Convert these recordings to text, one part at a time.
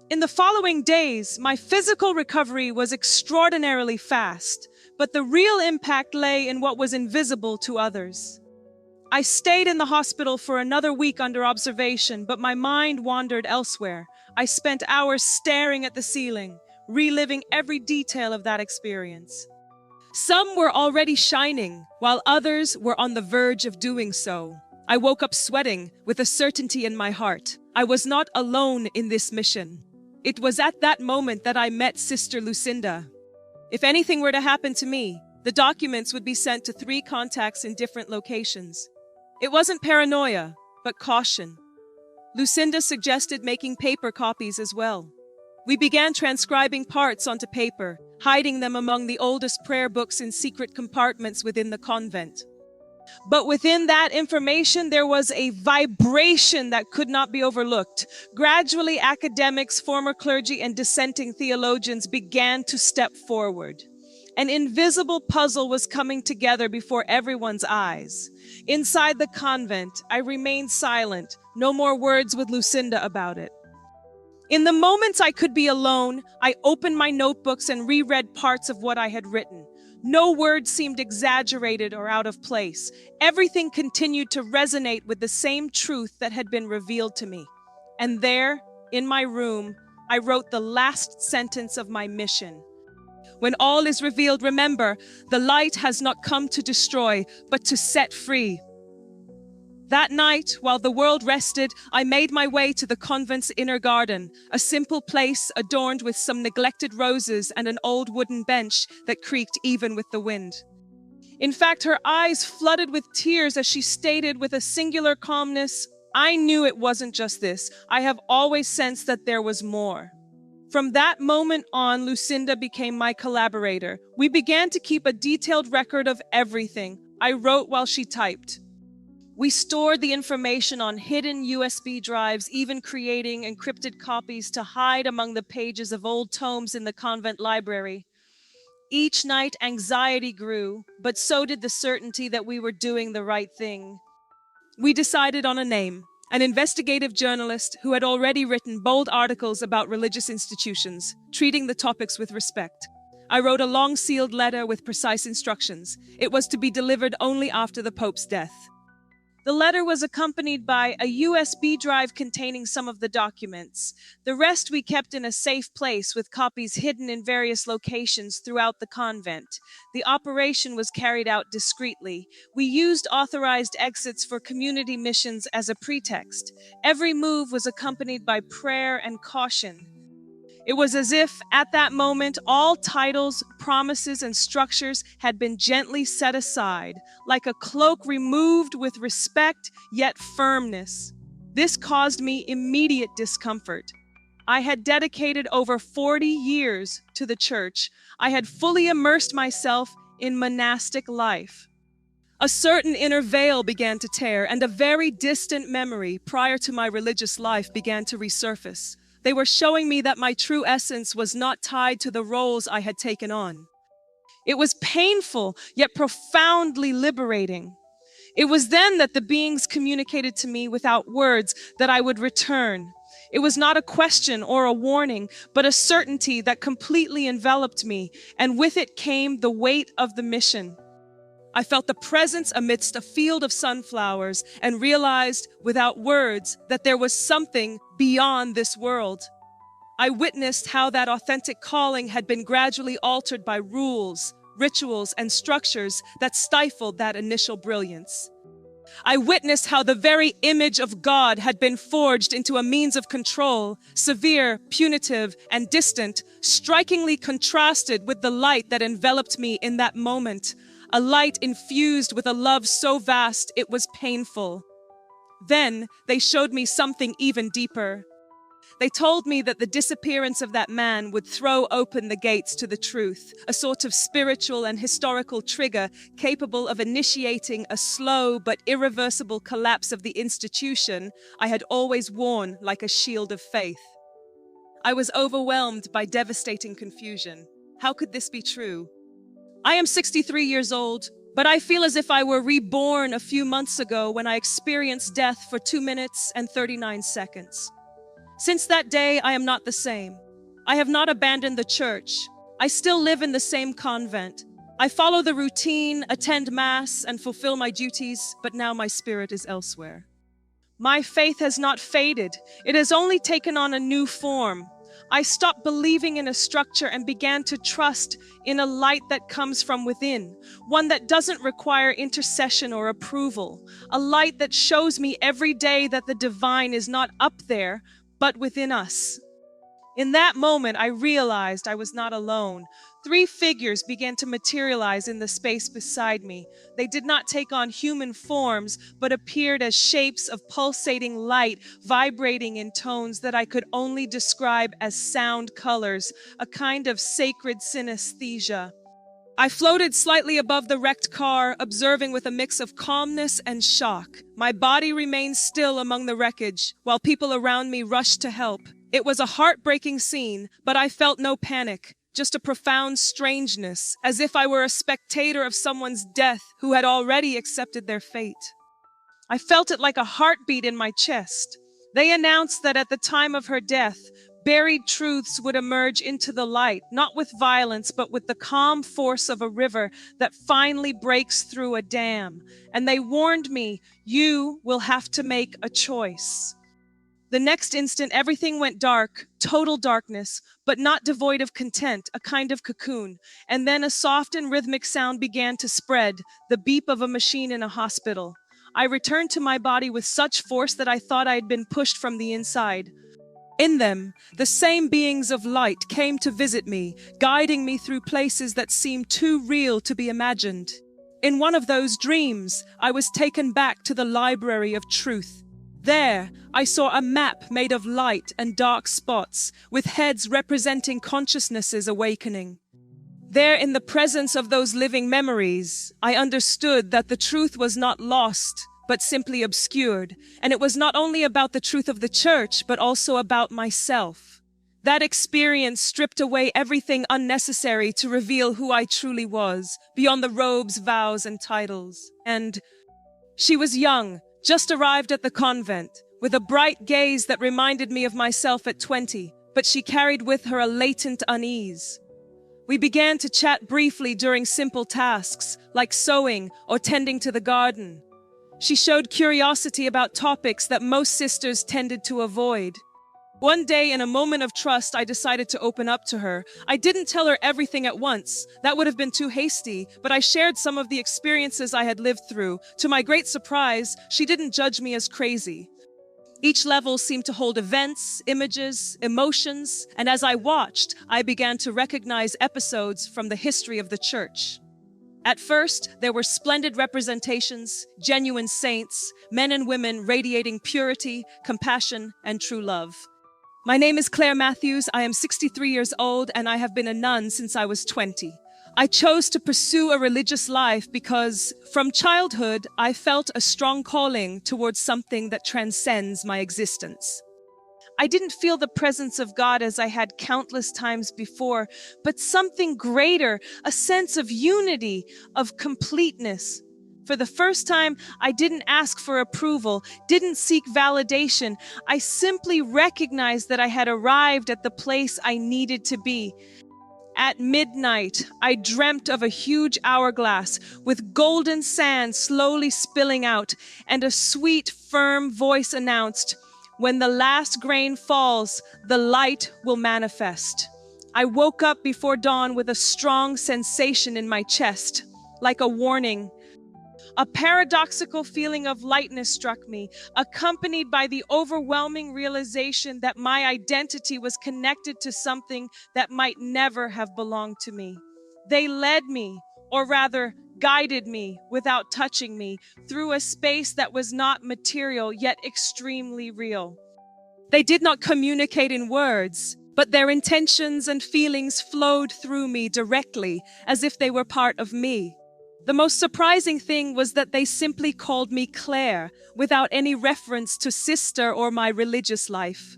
In the following days, my physical recovery was extraordinarily fast, but the real impact lay in what was invisible to others. I stayed in the hospital for another week under observation, but my mind wandered elsewhere. I spent hours staring at the ceiling, reliving every detail of that experience. Some were already shining, while others were on the verge of doing so. I woke up sweating, with a certainty in my heart. I was not alone in this mission. It was at that moment that I met Sister Lucinda. If anything were to happen to me, the documents would be sent to 3 contacts in different locations. It wasn't paranoia, but caution. Lucinda suggested making paper copies as well. We began transcribing parts onto paper, hiding them among the oldest prayer books in secret compartments within the convent. But within that information, there was a vibration that could not be overlooked. Gradually, academics, former clergy, and dissenting theologians began to step forward. An invisible puzzle was coming together before everyone's eyes. Inside the convent, I remained silent, no more words with Lucinda about it. In the moments I could be alone, I opened my notebooks and reread parts of what I had written. No word seemed exaggerated or out of place. Everything continued to resonate with the same truth that had been revealed to me. And there, in my room, I wrote the last sentence of my mission. When all is revealed, remember, the light has not come to destroy, but to set free. That night, while the world rested, I made my way to the convent's inner garden, a simple place adorned with some neglected roses and an old wooden bench that creaked even with the wind. In fact, her eyes flooded with tears as she stated with a singular calmness, "I knew it wasn't just this. I have always sensed that there was more." From that moment on, Lucinda became my collaborator. We began to keep a detailed record of everything. I wrote while she typed. We stored the information on hidden USB drives, even creating encrypted copies to hide among the pages of old tomes in the convent library. Each night, anxiety grew, but so did the certainty that we were doing the right thing. We decided on a name, an investigative journalist who had already written bold articles about religious institutions, treating the topics with respect. I wrote a long sealed letter with precise instructions. It was to be delivered only after the Pope's death. The letter was accompanied by a USB drive containing some of the documents. The rest we kept in a safe place with copies hidden in various locations throughout the convent. The operation was carried out discreetly. We used authorized exits for community missions as a pretext. Every move was accompanied by prayer and caution. It was as if, at that moment, all titles, promises, and structures had been gently set aside, like a cloak removed with respect yet firmness. This caused me immediate discomfort. I had dedicated over 40 years to the church. I had fully immersed myself in monastic life. A certain inner veil began to tear, and a very distant memory prior to my religious life began to resurface. They were showing me that my true essence was not tied to the roles I had taken on. It was painful, yet profoundly liberating. It was then that the beings communicated to me without words that I would return. It was not a question or a warning, but a certainty that completely enveloped me, and with it came the weight of the mission. I felt the presence amidst a field of sunflowers and realized, without words, that there was something beyond this world. I witnessed how that authentic calling had been gradually altered by rules, rituals, and structures that stifled that initial brilliance. I witnessed how the very image of God had been forged into a means of control, severe, punitive, and distant, strikingly contrasted with the light that enveloped me in that moment. A light infused with a love so vast it was painful. Then they showed me something even deeper. They told me that the disappearance of that man would throw open the gates to the truth, a sort of spiritual and historical trigger capable of initiating a slow but irreversible collapse of the institution I had always worn like a shield of faith. I was overwhelmed by devastating confusion. How could this be true? I am 63 years old, but I feel as if I were reborn a few months ago when I experienced death for 2 minutes and 39 seconds. Since that day, I am not the same. I have not abandoned the church. I still live in the same convent. I follow the routine, attend mass, and fulfill my duties, but now my spirit is elsewhere. My faith has not faded. It has only taken on a new form. I stopped believing in a structure and began to trust in a light that comes from within, one that doesn't require intercession or approval, a light that shows me every day that the divine is not up there, but within us. In that moment, I realized I was not alone. 3 figures began to materialize in the space beside me. They did not take on human forms, but appeared as shapes of pulsating light, vibrating in tones that I could only describe as sound colors, a kind of sacred synesthesia. I floated slightly above the wrecked car, observing with a mix of calmness and shock. My body remained still among the wreckage, while people around me rushed to help. It was a heartbreaking scene, but I felt no panic, just a profound strangeness, as if I were a spectator of someone's death who had already accepted their fate. I felt it like a heartbeat in my chest. They announced that at the time of her death, buried truths would emerge into the light, not with violence, but with the calm force of a river that finally breaks through a dam. And they warned me, you will have to make a choice. The next instant, everything went dark, total darkness, but not devoid of content, a kind of cocoon. And then a soft and rhythmic sound began to spread, the beep of a machine in a hospital. I returned to my body with such force that I thought I had been pushed from the inside. In them, the same beings of light came to visit me, guiding me through places that seemed too real to be imagined. In one of those dreams, I was taken back to the library of truth. There, I saw a map made of light and dark spots, with heads representing consciousnesses awakening. There, in the presence of those living memories, I understood that the truth was not lost, but simply obscured, and it was not only about the truth of the church, but also about myself. That experience stripped away everything unnecessary to reveal who I truly was, beyond the robes, vows, and titles. And she was young, just arrived at the convent, with a bright gaze that reminded me of myself at 20, but she carried with her a latent unease. We began to chat briefly during simple tasks, like sewing or tending to the garden. She showed curiosity about topics that most sisters tended to avoid. One day, in a moment of trust, I decided to open up to her. I didn't tell her everything at once. That would have been too hasty, but I shared some of the experiences I had lived through. To my great surprise, she didn't judge me as crazy. Each level seemed to hold events, images, emotions, and as I watched, I began to recognize episodes from the history of the church. At first, there were splendid representations, genuine saints, men and women radiating purity, compassion, and true love. My name is Claire Matthews. I am 63 years old, and I have been a nun since I was 20. I chose to pursue a religious life because, from childhood, I felt a strong calling towards something that transcends my existence. I didn't feel the presence of God as I had countless times before, but something greater, a sense of unity, of completeness. For the first time, I didn't ask for approval, didn't seek validation. I simply recognized that I had arrived at the place I needed to be. At midnight, I dreamt of a huge hourglass with golden sand slowly spilling out, and a sweet, firm voice announced, "When the last grain falls, the light will manifest." I woke up before dawn with a strong sensation in my chest, like a warning. A paradoxical feeling of lightness struck me, accompanied by the overwhelming realization that my identity was connected to something that might never have belonged to me. They led me, or rather, guided me without touching me, through a space that was not material yet extremely real. They did not communicate in words, but their intentions and feelings flowed through me directly, as if they were part of me. The most surprising thing was that they simply called me Claire, without any reference to sister or my religious life.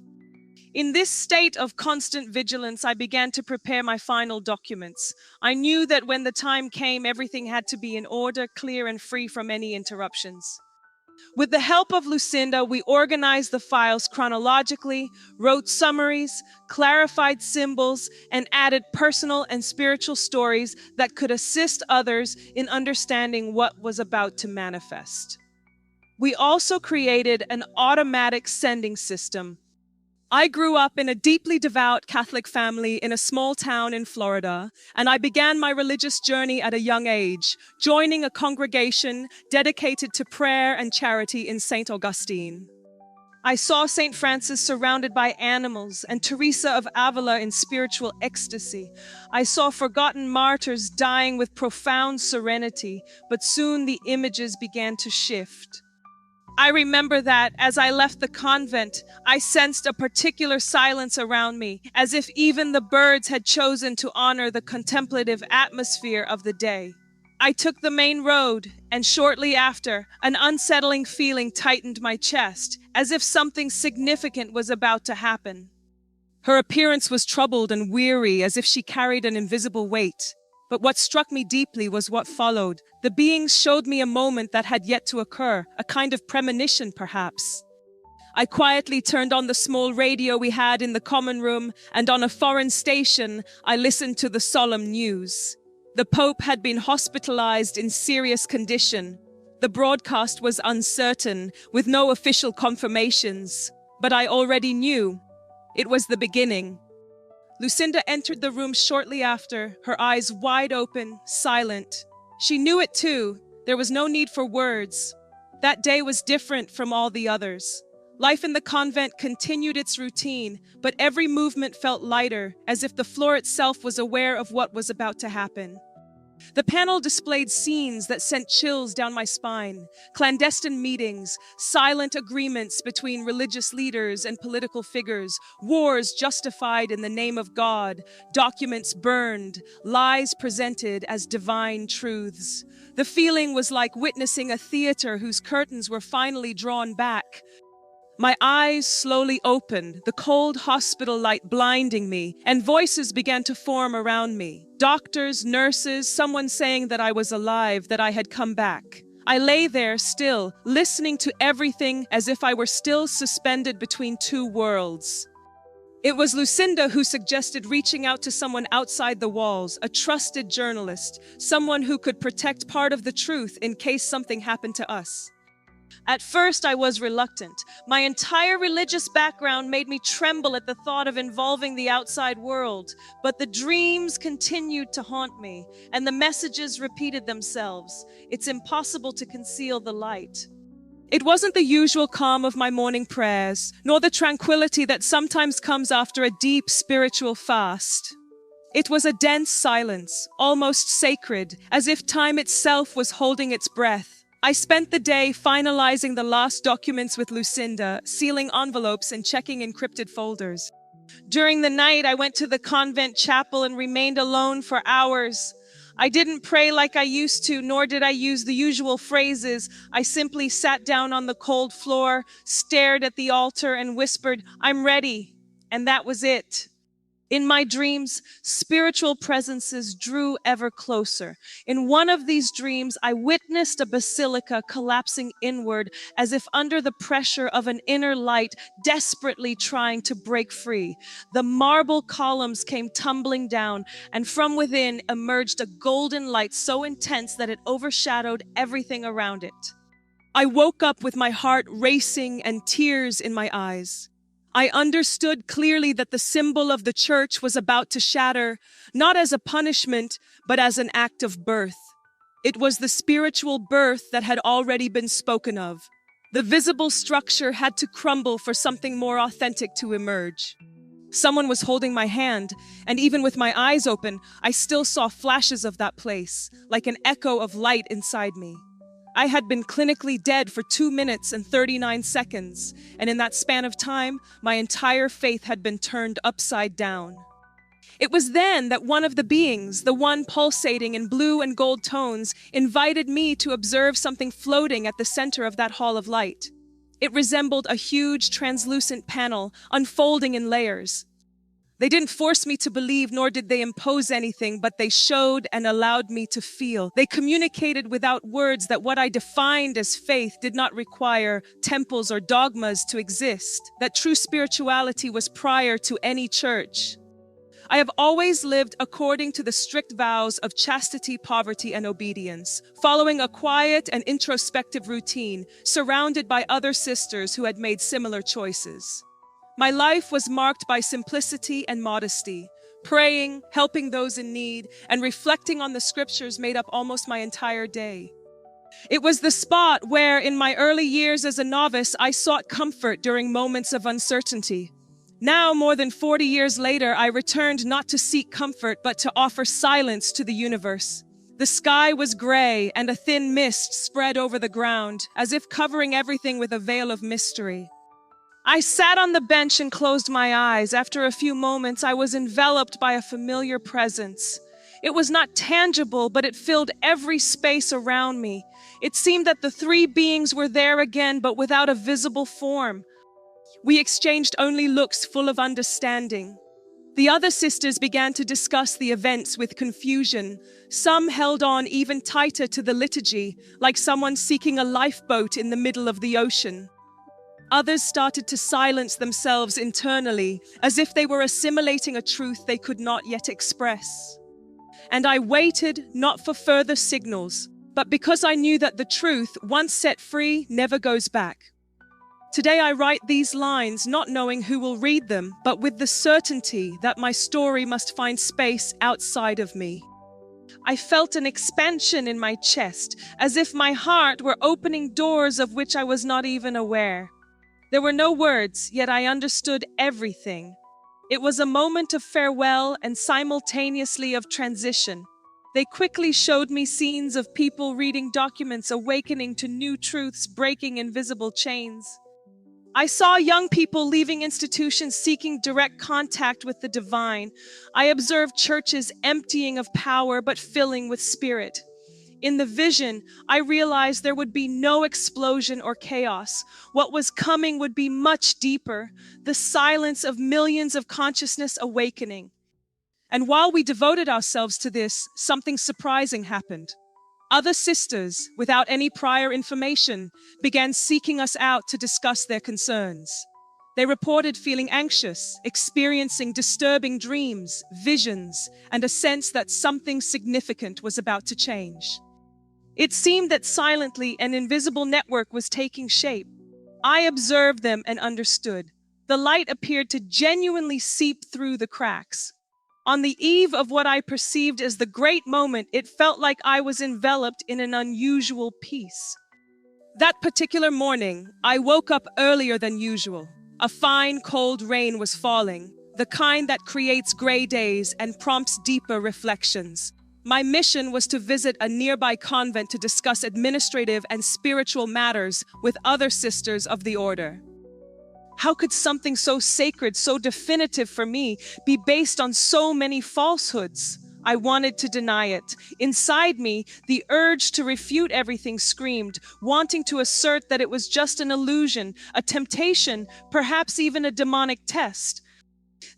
In this state of constant vigilance, I began to prepare my final documents. I knew that when the time came, everything had to be in order, clear, and free from any interruptions. With the help of Lucinda, we organized the files chronologically, wrote summaries, clarified symbols, and added personal and spiritual stories that could assist others in understanding what was about to manifest. We also created an automatic sending system. I grew up in a deeply devout Catholic family in a small town in Florida, and I began my religious journey at a young age, joining a congregation dedicated to prayer and charity in St. Augustine. I saw St. Francis surrounded by animals and Teresa of Avila in spiritual ecstasy. I saw forgotten martyrs dying with profound serenity, but soon the images began to shift. I remember that, as I left the convent, I sensed a particular silence around me, as if even the birds had chosen to honor the contemplative atmosphere of the day. I took the main road, and shortly after, an unsettling feeling tightened my chest, as if something significant was about to happen. Her appearance was troubled and weary, as if she carried an invisible weight. But what struck me deeply was what followed. The beings showed me a moment that had yet to occur, a kind of premonition, perhaps. I quietly turned on the small radio we had in the common room, and on a foreign station, I listened to the solemn news. The Pope had been hospitalized in serious condition. The broadcast was uncertain, with no official confirmations. But I already knew. It was the beginning. Lucinda entered the room shortly after, her eyes wide open, silent. She knew it too. There was no need for words. That day was different from all the others. Life in the convent continued its routine, but every movement felt lighter, as if the floor itself was aware of what was about to happen. The panel displayed scenes that sent chills down my spine: clandestine meetings, silent agreements between religious leaders and political figures, wars justified in the name of God, documents burned, lies presented as divine truths. The feeling was like witnessing a theater whose curtains were finally drawn back. My eyes slowly opened, the cold hospital light blinding me, and voices began to form around me. Doctors, nurses, someone saying that I was alive, that I had come back. I lay there still, listening to everything as if I were still suspended between two worlds. It was Lucinda who suggested reaching out to someone outside the walls, a trusted journalist, someone who could protect part of the truth in case something happened to us. At first, I was reluctant. My entire religious background made me tremble at the thought of involving the outside world. But the dreams continued to haunt me, and the messages repeated themselves. It's impossible to conceal the light. It wasn't the usual calm of my morning prayers, nor the tranquility that sometimes comes after a deep spiritual fast. It was a dense silence, almost sacred, as if time itself was holding its breath. I spent the day finalizing the last documents with Lucinda, sealing envelopes and checking encrypted folders. During the night, I went to the convent chapel and remained alone for hours. I didn't pray like I used to, nor did I use the usual phrases. I simply sat down on the cold floor, stared at the altar, and whispered, "I'm ready." And that was it. In my dreams, spiritual presences drew ever closer. In one of these dreams, I witnessed a basilica collapsing inward as if under the pressure of an inner light desperately trying to break free. The marble columns came tumbling down, and from within emerged a golden light so intense that it overshadowed everything around it. I woke up with my heart racing and tears in my eyes. I understood clearly that the symbol of the church was about to shatter, not as a punishment, but as an act of birth. It was the spiritual birth that had already been spoken of. The visible structure had to crumble for something more authentic to emerge. Someone was holding my hand, and even with my eyes open, I still saw flashes of that place, like an echo of light inside me. I had been clinically dead for 2 minutes and 39 seconds, and in that span of time, my entire faith had been turned upside down. It was then that one of the beings, the one pulsating in blue and gold tones, invited me to observe something floating at the center of that hall of light. It resembled a huge translucent panel, unfolding in layers. They didn't force me to believe, nor did they impose anything, but they showed and allowed me to feel. They communicated without words that what I defined as faith did not require temples or dogmas to exist, that true spirituality was prior to any church. I have always lived according to the strict vows of chastity, poverty, and obedience, following a quiet and introspective routine, surrounded by other sisters who had made similar choices. My life was marked by simplicity and modesty. Praying, helping those in need, and reflecting on the scriptures made up almost my entire day. It was the spot where, in my early years as a novice, I sought comfort during moments of uncertainty. Now, more than 40 years later, I returned not to seek comfort, but to offer silence to the universe. The sky was gray, and a thin mist spread over the ground, as if covering everything with a veil of mystery. I sat on the bench and closed my eyes. After a few moments, I was enveloped by a familiar presence. It was not tangible, but it filled every space around me. It seemed that the three beings were there again, but without a visible form. We exchanged only looks full of understanding. The other sisters began to discuss the events with confusion. Some held on even tighter to the liturgy, like someone seeking a lifeboat in the middle of the ocean. Others started to silence themselves internally, as if they were assimilating a truth they could not yet express. And I waited not for further signals, but because I knew that the truth, once set free, never goes back. Today I write these lines not knowing who will read them, but with the certainty that my story must find space outside of me. I felt an expansion in my chest, as if my heart were opening doors of which I was not even aware. There were no words, yet I understood everything. It was a moment of farewell and simultaneously of transition. They quickly showed me scenes of people reading documents, awakening to new truths, breaking invisible chains. I saw young people leaving institutions seeking direct contact with the divine. I observed churches emptying of power but filling with spirit. In the vision, I realized there would be no explosion or chaos. What was coming would be much deeper, the silence of millions of consciousness awakening. And while we devoted ourselves to this, something surprising happened. Other sisters, without any prior information, began seeking us out to discuss their concerns. They reported feeling anxious, experiencing disturbing dreams, visions, and a sense that something significant was about to change. It seemed that silently an invisible network was taking shape. I observed them and understood. The light appeared to genuinely seep through the cracks. On the eve of what I perceived as the great moment, it felt like I was enveloped in an unusual peace. That particular morning, I woke up earlier than usual. A fine, cold rain was falling, the kind that creates gray days and prompts deeper reflections. My mission was to visit a nearby convent to discuss administrative and spiritual matters with other sisters of the order. How could something so sacred, so definitive for me, be based on so many falsehoods? I wanted to deny it. Inside me, the urge to refute everything screamed, wanting to assert that it was just an illusion, a temptation, perhaps even a demonic test.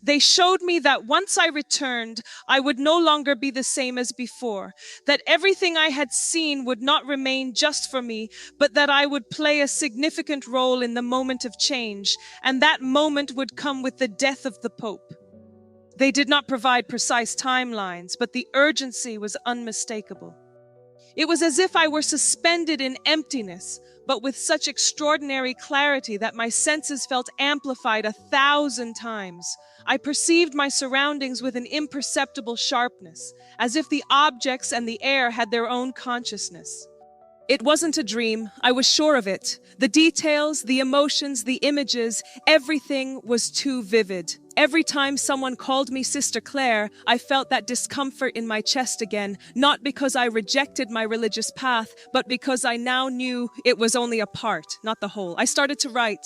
They showed me that once I returned, I would no longer be the same as before, that everything I had seen would not remain just for me, but that I would play a significant role in the moment of change, and that moment would come with the death of the Pope. They did not provide precise timelines, but the urgency was unmistakable. It was as if I were suspended in emptiness, but with such extraordinary clarity that my senses felt amplified 1,000 times. I perceived my surroundings with an imperceptible sharpness, as if the objects and the air had their own consciousness. It wasn't a dream, I was sure of it. The details, the emotions, the images, everything was too vivid. Every time someone called me Sister Claire, I felt that discomfort in my chest again, not because I rejected my religious path, but because I now knew it was only a part, not the whole. I started to write.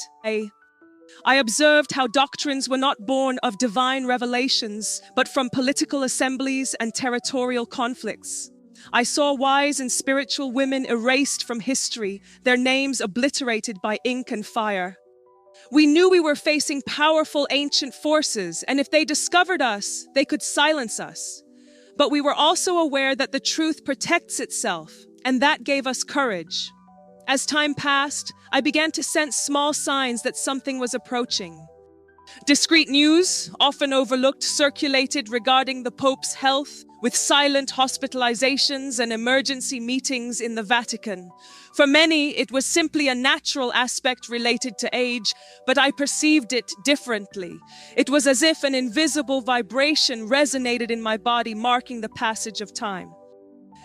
I observed how doctrines were not born of divine revelations, but from political assemblies and territorial conflicts. I saw wise and spiritual women erased from history, their names obliterated by ink and fire. We knew we were facing powerful ancient forces, and if they discovered us, they could silence us. But we were also aware that the truth protects itself, and that gave us courage. As time passed, I began to sense small signs that something was approaching. Discreet news, often overlooked, circulated regarding the Pope's health, with silent hospitalizations and emergency meetings in the Vatican. For many, it was simply a natural aspect related to age, but I perceived it differently. It was as if an invisible vibration resonated in my body, marking the passage of time.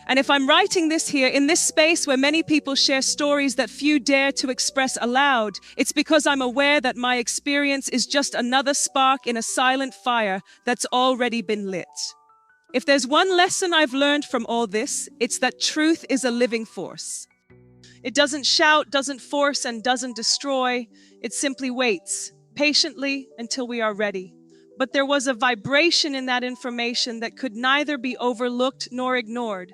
And if I'm writing this here, in this space where many people share stories that few dare to express aloud, it's because I'm aware that my experience is just another spark in a silent fire that's already been lit. If there's one lesson I've learned from all this, it's that truth is a living force. It doesn't shout, doesn't force, and doesn't destroy. It simply waits, patiently, until we are ready. But there was a vibration in that information that could neither be overlooked nor ignored.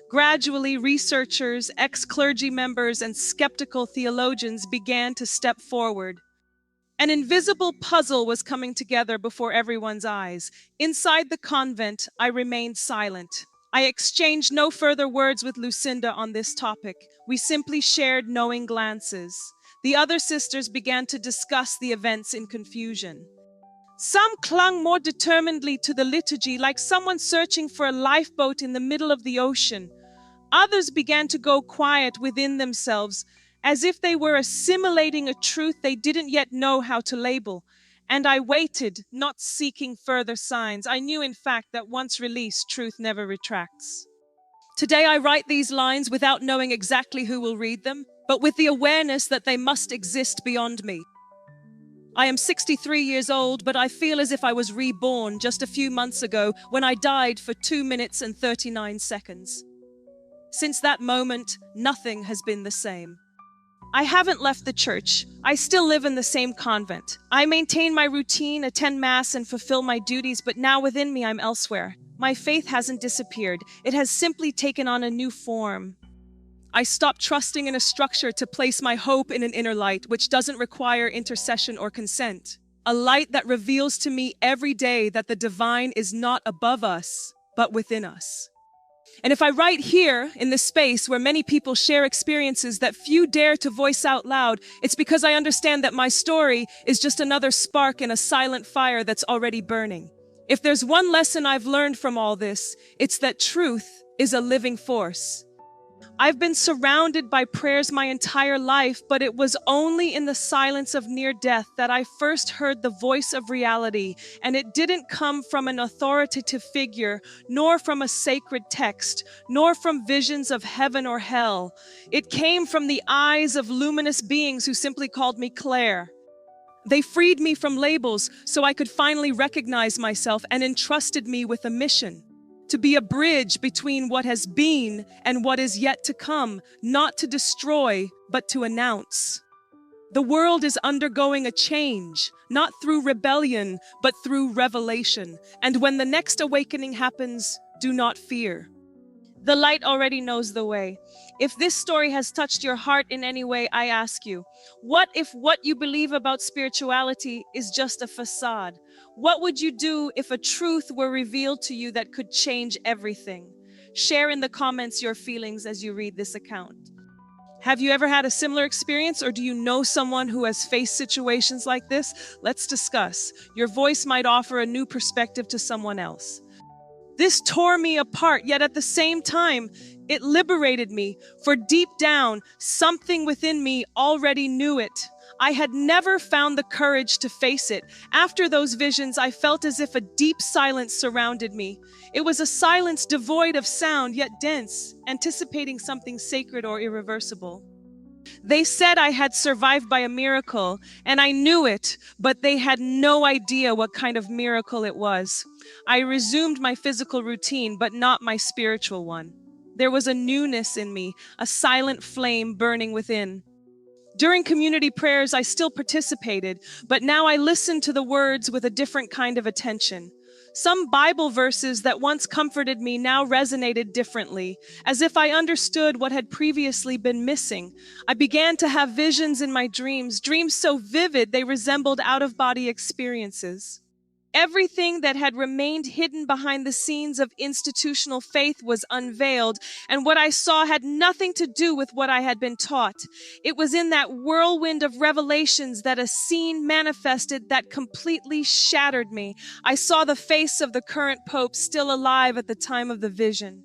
Gradually, researchers, ex-clergy members, and skeptical theologians began to step forward. An invisible puzzle was coming together before everyone's eyes. Inside the convent, I remained silent. I exchanged no further words with Lucinda on this topic. We simply shared knowing glances. The other sisters began to discuss the events in confusion. Some clung more determinedly to the liturgy, like someone searching for a lifeboat in the middle of the ocean. Others began to go quiet within themselves, as if they were assimilating a truth they didn't yet know how to label. And I waited, not seeking further signs. I knew, in fact, that once released, truth never retracts. Today I write these lines without knowing exactly who will read them, but with the awareness that they must exist beyond me. I am 63 years old, but I feel as if I was reborn just a few months ago when I died for 2 minutes and 39 seconds. Since that moment, nothing has been the same. I haven't left the church. I still live in the same convent. I maintain my routine, attend Mass, and fulfill my duties, but now within me I'm elsewhere. My faith hasn't disappeared. It has simply taken on a new form. I stopped trusting in a structure to place my hope in an inner light, which doesn't require intercession or consent. A light that reveals to me every day that the divine is not above us, but within us. And if I write here, in this space where many people share experiences that few dare to voice out loud, it's because I understand that my story is just another spark in a silent fire that's already burning. If there's one lesson I've learned from all this, it's that truth is a living force. I've been surrounded by prayers my entire life, but it was only in the silence of near death that I first heard the voice of reality, and it didn't come from an authoritative figure, nor from a sacred text, nor from visions of heaven or hell. It came from the eyes of luminous beings who simply called me Claire. They freed me from labels so I could finally recognize myself and entrusted me with a mission. To be a bridge between what has been and what is yet to come, not to destroy, but to announce. The world is undergoing a change, not through rebellion, but through revelation. And when the next awakening happens, do not fear. The light already knows the way. If this story has touched your heart in any way, I ask you, what if what you believe about spirituality is just a facade? What would you do if a truth were revealed to you that could change everything? Share in the comments your feelings as you read this account. Have you ever had a similar experience, or do you know someone who has faced situations like this? Let's discuss. Your voice might offer a new perspective to someone else. This tore me apart, yet at the same time, it liberated me, for deep down, something within me already knew it. I had never found the courage to face it. After those visions, I felt as if a deep silence surrounded me. It was a silence devoid of sound, yet dense, anticipating something sacred or irreversible. They said I had survived by a miracle, and I knew it, but they had no idea what kind of miracle it was. I resumed my physical routine, but not my spiritual one. There was a newness in me, a silent flame burning within. During community prayers, I still participated, but now I listened to the words with a different kind of attention. Some Bible verses that once comforted me now resonated differently, as if I understood what had previously been missing. I began to have visions in my dreams, dreams so vivid they resembled out-of-body experiences. Everything that had remained hidden behind the scenes of institutional faith was unveiled, and what I saw had nothing to do with what I had been taught. It was in that whirlwind of revelations that a scene manifested that completely shattered me. I saw the face of the current pope still alive at the time of the vision.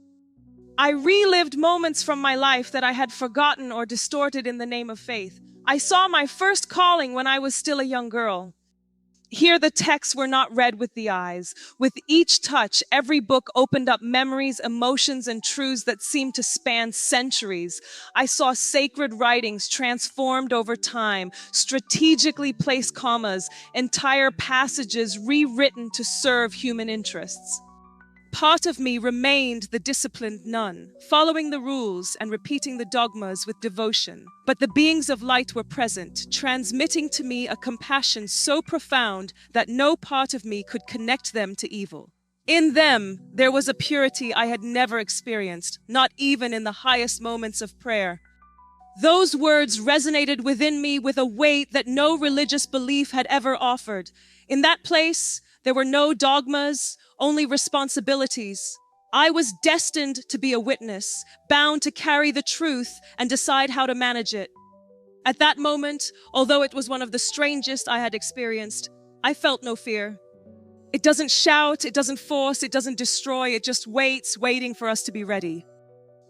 I relived moments from my life that I had forgotten or distorted in the name of faith. I saw my first calling when I was still a young girl. Here the texts were not read with the eyes. With each touch, every book opened up memories, emotions, and truths that seemed to span centuries. I saw sacred writings transformed over time, strategically placed commas, entire passages rewritten to serve human interests. Part of me remained the disciplined nun, following the rules and repeating the dogmas with devotion. But the beings of light were present, transmitting to me a compassion so profound that no part of me could connect them to evil. In them, there was a purity I had never experienced, not even in the highest moments of prayer. Those words resonated within me with a weight that no religious belief had ever offered. In that place, there were no dogmas, only responsibilities. I was destined to be a witness, bound to carry the truth and decide how to manage it. At that moment, although it was one of the strangest I had experienced, I felt no fear. It doesn't shout, it doesn't force, it doesn't destroy, it just waits, waiting for us to be ready.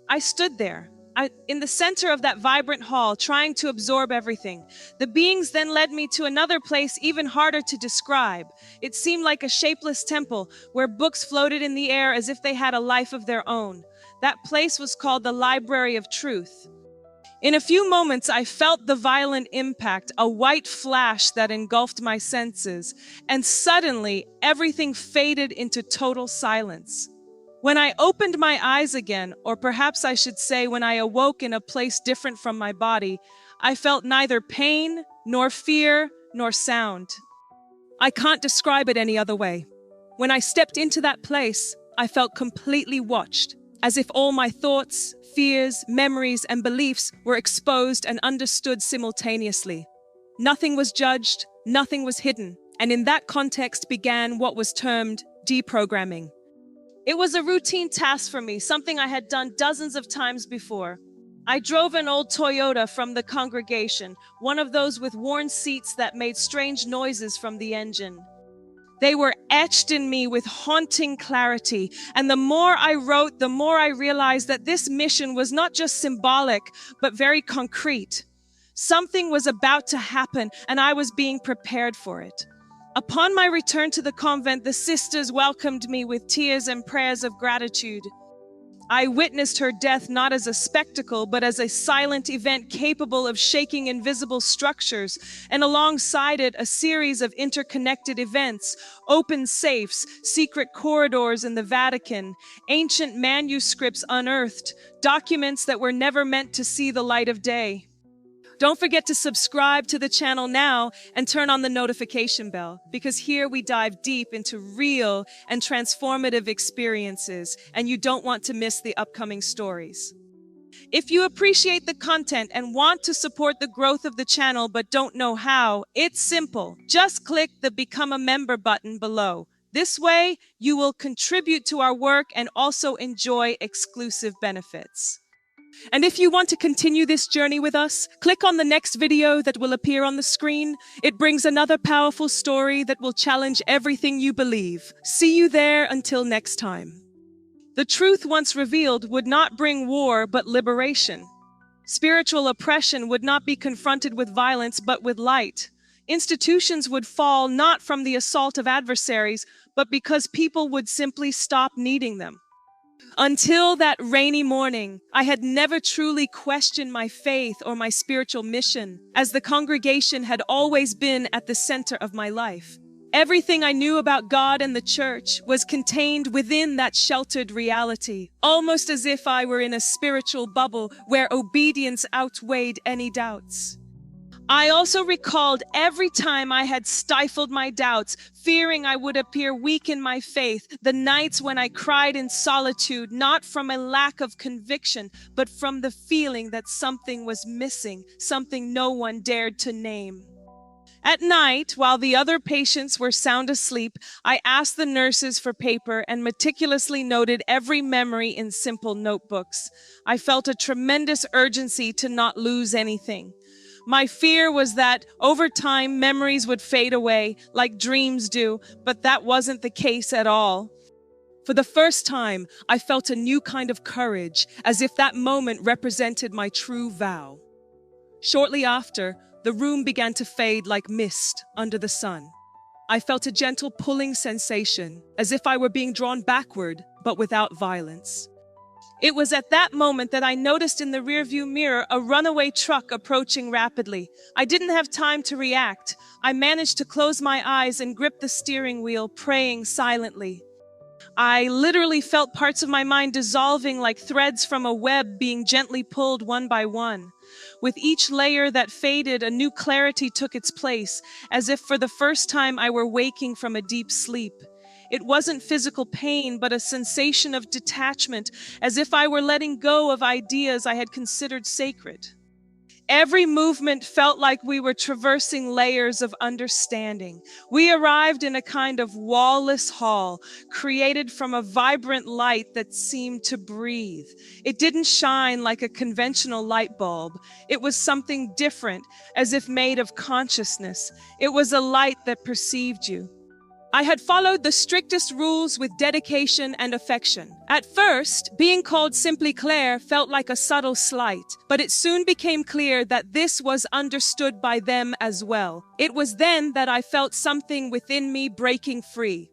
I stood there, in the center of that vibrant hall, trying to absorb everything. The beings then led me to another place even harder to describe. It seemed like a shapeless temple where books floated in the air as if they had a life of their own. That place was called the Library of Truth. In a few moments, I felt the violent impact, a white flash that engulfed my senses, and suddenly everything faded into total silence. When I opened my eyes again, or perhaps I should say when I awoke in a place different from my body, I felt neither pain, nor fear, nor sound. I can't describe it any other way. When I stepped into that place, I felt completely watched, as if all my thoughts, fears, memories, and beliefs were exposed and understood simultaneously. Nothing was judged, nothing was hidden, and in that context began what was termed deprogramming. It was a routine task for me, something I had done dozens of times before. I drove an old Toyota from the congregation, one of those with worn seats that made strange noises from the engine. They were etched in me with haunting clarity, and the more I wrote, the more I realized that this mission was not just symbolic, but very concrete. Something was about to happen, and I was being prepared for it. Upon my return to the convent, the sisters welcomed me with tears and prayers of gratitude. I witnessed her death not as a spectacle, but as a silent event capable of shaking invisible structures, and alongside it, a series of interconnected events, open safes, secret corridors in the Vatican, ancient manuscripts unearthed, documents that were never meant to see the light of day. Don't forget to subscribe to the channel now and turn on the notification bell, because here we dive deep into real and transformative experiences, and you don't want to miss the upcoming stories. If you appreciate the content and want to support the growth of the channel but don't know how, it's simple. Just click the Become a Member button below. This way, you will contribute to our work and also enjoy exclusive benefits. And if you want to continue this journey with us, click on the next video that will appear on the screen. It brings another powerful story that will challenge everything you believe. See you there until next time. The truth once revealed would not bring war but liberation. Spiritual oppression would not be confronted with violence but with light. Institutions would fall not from the assault of adversaries, but because people would simply stop needing them. Until that rainy morning, I had never truly questioned my faith or my spiritual mission, as the congregation had always been at the center of my life. Everything I knew about God and the church was contained within that sheltered reality, almost as if I were in a spiritual bubble where obedience outweighed any doubts. I also recalled every time I had stifled my doubts, fearing I would appear weak in my faith, the nights when I cried in solitude, not from a lack of conviction, but from the feeling that something was missing, something no one dared to name. At night, while the other patients were sound asleep, I asked the nurses for paper and meticulously noted every memory in simple notebooks. I felt a tremendous urgency to not lose anything. My fear was that over time memories would fade away like dreams do, but that wasn't the case at all. For the first time, I felt a new kind of courage, as if that moment represented my true vow. Shortly after, the room began to fade like mist under the sun. I felt a gentle pulling sensation, as if I were being drawn backward, but without violence. It was at that moment that I noticed in the rearview mirror a runaway truck approaching rapidly. I didn't have time to react. I managed to close my eyes and grip the steering wheel, praying silently. I literally felt parts of my mind dissolving like threads from a web being gently pulled one by one. With each layer that faded, a new clarity took its place, as if for the first time I were waking from a deep sleep. It wasn't physical pain, but a sensation of detachment, as if I were letting go of ideas I had considered sacred. Every movement felt like we were traversing layers of understanding. We arrived in a kind of wall-less hall, created from a vibrant light that seemed to breathe. It didn't shine like a conventional light bulb. It was something different, as if made of consciousness. It was a light that perceived you. I had followed the strictest rules with dedication and affection. At first, being called simply Claire felt like a subtle slight, but it soon became clear that this was understood by them as well. It was then that I felt something within me breaking free.